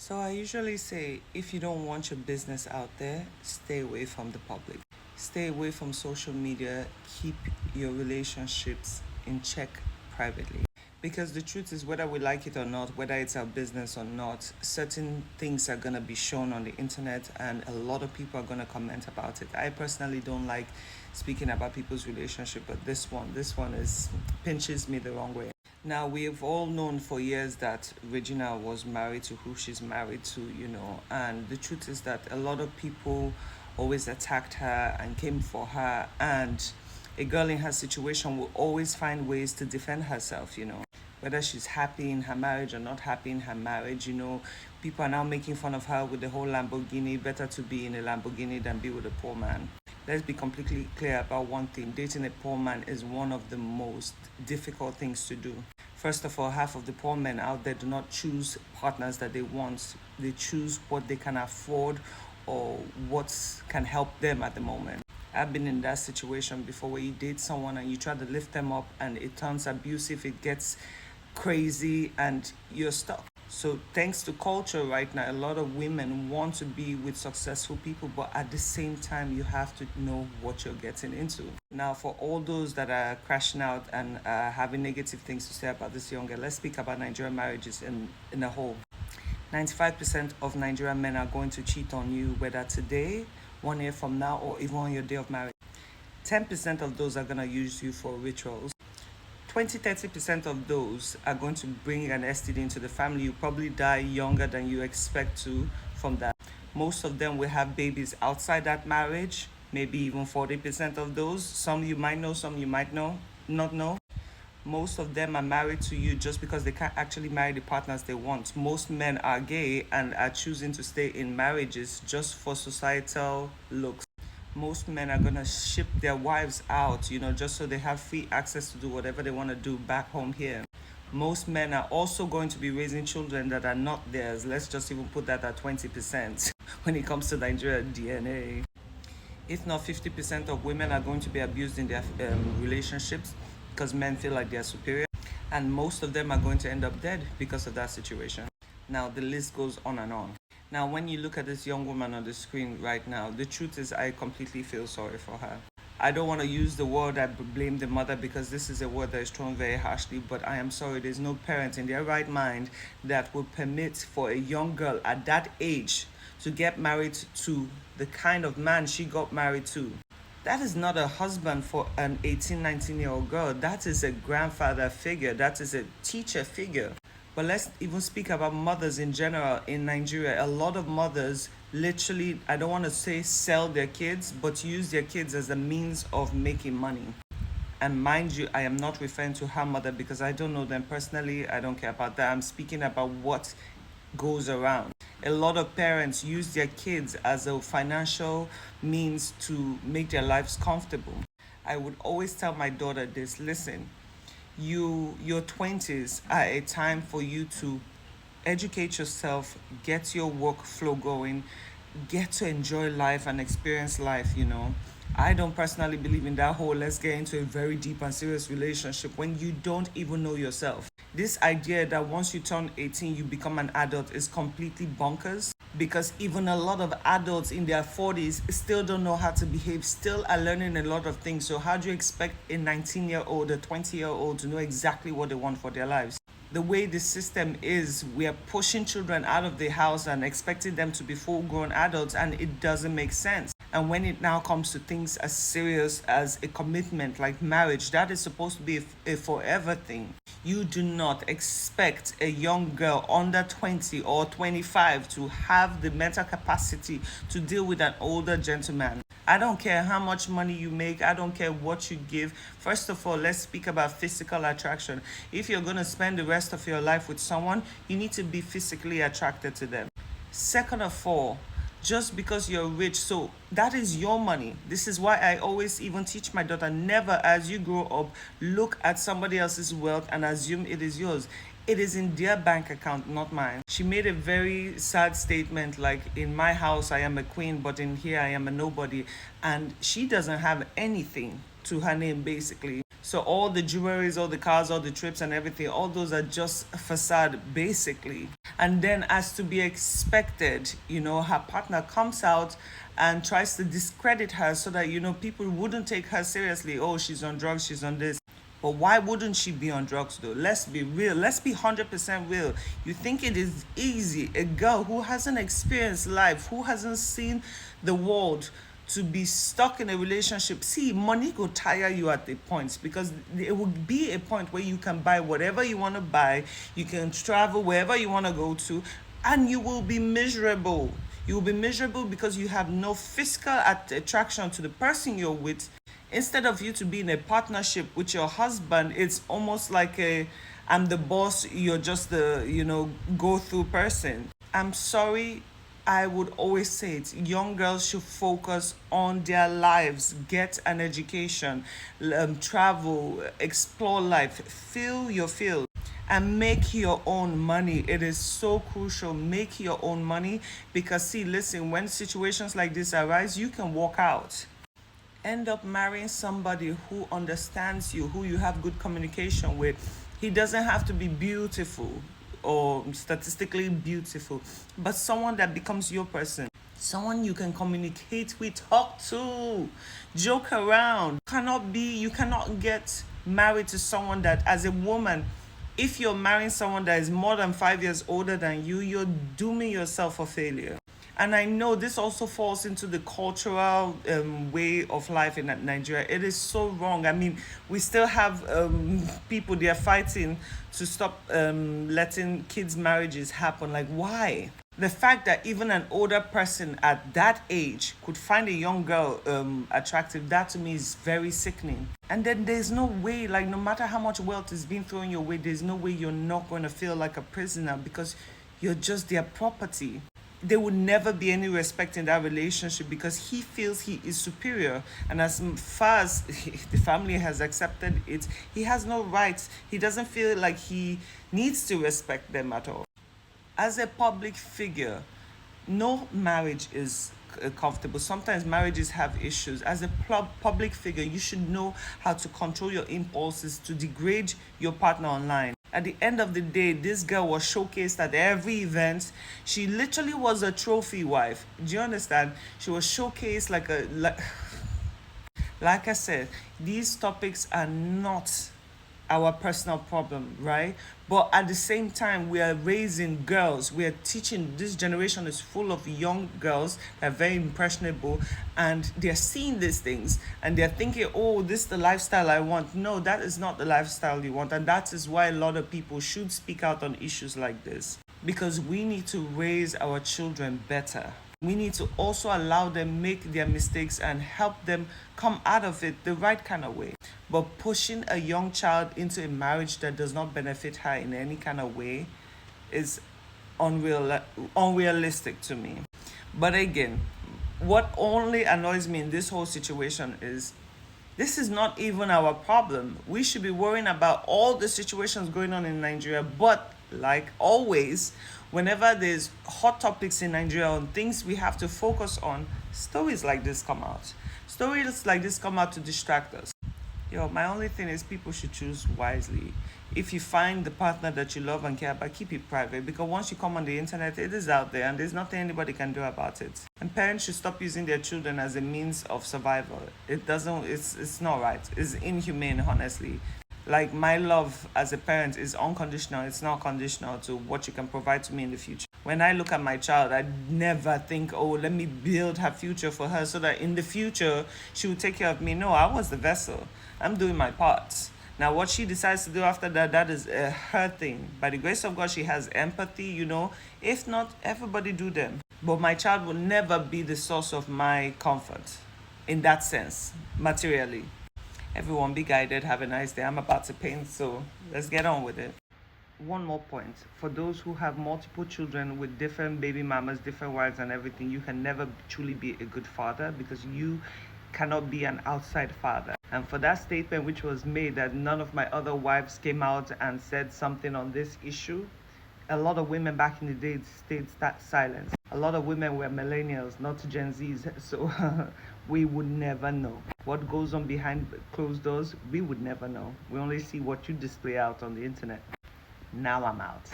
So I usually say if you don't want your business out there, stay away from the public. Stay away from social media. Keep your relationships in check privately. Because the truth is, whether we like it or not, whether it's our business or not, certain things are going to be shown on the internet and a lot of people are going to comment about it. I personally don't like speaking about people's relationship, but this one is pinches me the wrong way. Now, we've all known for years that Regina was married to who she's married to, and the truth is that a lot of people always attacked her and came for her, and a girl in her situation will always find ways to defend herself, whether she's happy in her marriage or not happy in her marriage, people are now making fun of her with the whole Lamborghini. Better to be in a Lamborghini than be with a poor man. Let's be completely clear about one thing: dating a poor man is one of the most difficult things to do. First of all, half of the poor men out there do not choose partners that they want. They choose what they can afford or what can help them at the moment. I've been in that situation before where you date someone and you try to lift them up and it turns abusive, it gets crazy, and you're stuck. So, thanks to culture right now, a lot of women want to be with successful people, but at the same time, you have to know what you're getting into. Now, for all those that are crashing out and having negative things to say about this young girl, let's speak about Nigerian marriages in a whole. 95% of Nigerian men are going to cheat on you, whether today, 1 year from now, or even on your day of marriage. 10% of those are going to use you for rituals. 20-30% of those are going to bring an STD into the family. You probably die younger than you expect to from that. Most of them will have babies outside that marriage, maybe even 40% of those. Some you might know, some you might not know. Most of them are married to you just because they can't actually marry the partners they want. Most men are gay and are choosing to stay in marriages just for societal looks. Most men are going to ship their wives out, just so they have free access to do whatever they want to do back home here. Most men are also going to be raising children that are not theirs. Let's just even put that at 20% when it comes to Nigeria DNA. If not, 50% of women are going to be abused in their relationships because men feel like they're superior. And most of them are going to end up dead because of that situation. Now, the list goes on and on. Now, when you look at this young woman on the screen right now, the truth is I completely feel sorry for her. I don't want to use the word I blame the mother because this is a word that is thrown very harshly, but I am sorry, there's no parent in their right mind that would permit for a young girl at that age to get married to the kind of man she got married to. That is not a husband for an 18, 19-year-old girl. That is a grandfather figure. That is a teacher figure. But let's even speak about mothers in general in Nigeria. A lot of mothers literally, I don't want to say sell their kids, but use their kids as a means of making money. And mind you, I am not referring to her mother because I don't know them personally. I don't care about that. I'm speaking about what goes around. A lot of parents use their kids as a financial means to make their lives comfortable. I would always tell my daughter this: listen, your 20s are a time for you to educate yourself, get your workflow going, get to enjoy life and experience life. I don't personally believe in that whole let's get into a very deep and serious relationship when you don't even know yourself. This idea that once you turn 18 you become an adult is completely bonkers, because even a lot of adults in their 40s still don't know how to behave, still are learning a lot of things. So how do you expect a 19-year-old, a 20-year-old to know exactly what they want for their lives? The way the system is, we are pushing children out of the house and expecting them to be full-grown adults, and it doesn't make sense. And when it now comes to things as serious as a commitment like marriage, that is supposed to be a forever thing. You do not expect a young girl under 20 or 25 to have the mental capacity to deal with an older gentleman. I don't care how much money you make. I don't care what you give. First of all, let's speak about physical attraction. If you're going to spend the rest of your life with someone, you need to be physically attracted to them. Second of all, just because you're rich, so that is your money. This is why I always even teach my daughter, never as you grow up look at somebody else's wealth and assume it is yours. It is in their bank account, not mine. She made a very sad statement like, in my house I am a queen, but in here I am a nobody. And she doesn't have anything to her name basically. So all the jewelries, all the cars, all the trips and everything, all those are just a facade basically. And then as to be expected, her partner comes out and tries to discredit her so that, people wouldn't take her seriously. Oh, she's on drugs, she's on this. But why wouldn't she be on drugs though? Let's be real. Let's be 100% real. You think it is easy? A girl who hasn't experienced life, who hasn't seen the world, to be stuck in a relationship. See, money will tire you at the point, because it will be a point where you can buy whatever you want to buy, you can travel wherever you want to go to, and you will be miserable. You will be miserable because you have no physical attraction to the person you're with. Instead of you to be in a partnership with your husband, it's almost like a I'm the boss, you're just the, go through person. I'm sorry, I would always say it. Young girls should focus on their lives, get an education, travel, explore life, feel your field, and make your own money. It is so crucial. Make your own money, because, see, listen, when situations like this arise, you can walk out. End up marrying somebody who understands you, who you have good communication with. He doesn't have to be beautiful or statistically beautiful, but someone that becomes your person. Someone you can communicate with, talk to, joke around. You cannot get married to someone that, as a woman, if you're marrying someone that is more than 5 years older than you, you're dooming yourself for failure. And I know this also falls into the cultural way of life in Nigeria. It is so wrong. I mean, we still have people, they are fighting to stop letting kids' marriages happen. Like, why? The fact that even an older person at that age could find a young girl attractive, that to me is very sickening. And then there's no way, like, no matter how much wealth is being thrown your way, there's no way you're not going to feel like a prisoner, because you're just their property. There will never be any respect in that relationship, because he feels he is superior. And as far as the family has accepted it, he has no rights. He doesn't feel like he needs to respect them at all. As a public figure, no marriage is comfortable. Sometimes marriages have issues. As a public figure, you should know how to control your impulses to degrade your partner online. At the end of the day, this girl was showcased at every event. She literally was a trophy wife. Do you understand? She was showcased like I said, these topics are not our personal problem, right? But at the same time, we are raising girls. We are teaching. This generation is full of young girls that are very impressionable, and they're seeing these things and they're thinking, oh, this is the lifestyle I want. No, that is not the lifestyle you want. And that is why a lot of people should speak out on issues like this, because we need to raise our children better. We need to also allow them make their mistakes and help them come out of it the right kind of way. But pushing a young child into a marriage that does not benefit her in any kind of way is unrealistic to me. But again, what only annoys me in this whole situation is this is not even our problem. We should be worrying about all the situations going on in Nigeria. But like always, whenever there's hot topics in Nigeria on things we have to focus on, stories like this come out. Stories like this come out to distract us. Yo, my only thing is people should choose wisely. If you find the partner that you love and care about, keep it private, because once you come on the internet, it is out there and there's nothing anybody can do about it. And parents should stop using their children as a means of survival. It's not right. It's inhumane, honestly. Like, my love as a parent is unconditional. It's not conditional to what you can provide to me in the future. When I look at my child, I never think, oh, let me build her future for her so that in the future she will take care of me. No, I was the vessel. I'm doing my part. Now, what she decides to do after that, that is her thing. By the grace of God, she has empathy. If not, everybody do them. But my child will never be the source of my comfort in that sense, materially. Everyone be guided. Have a nice day. I'm about to paint, so let's get on with it. One more point. For those who have multiple children with different baby mamas, different wives and everything, you can never truly be a good father, because you cannot be an outside father. And for that statement which was made that none of my other wives came out and said something on this issue, a lot of women back in the day stayed that silent. A lot of women were millennials, not Gen Zs. So We would never know. What goes on behind closed doors, we would never know. We only see what you display out on the internet. Now I'm out.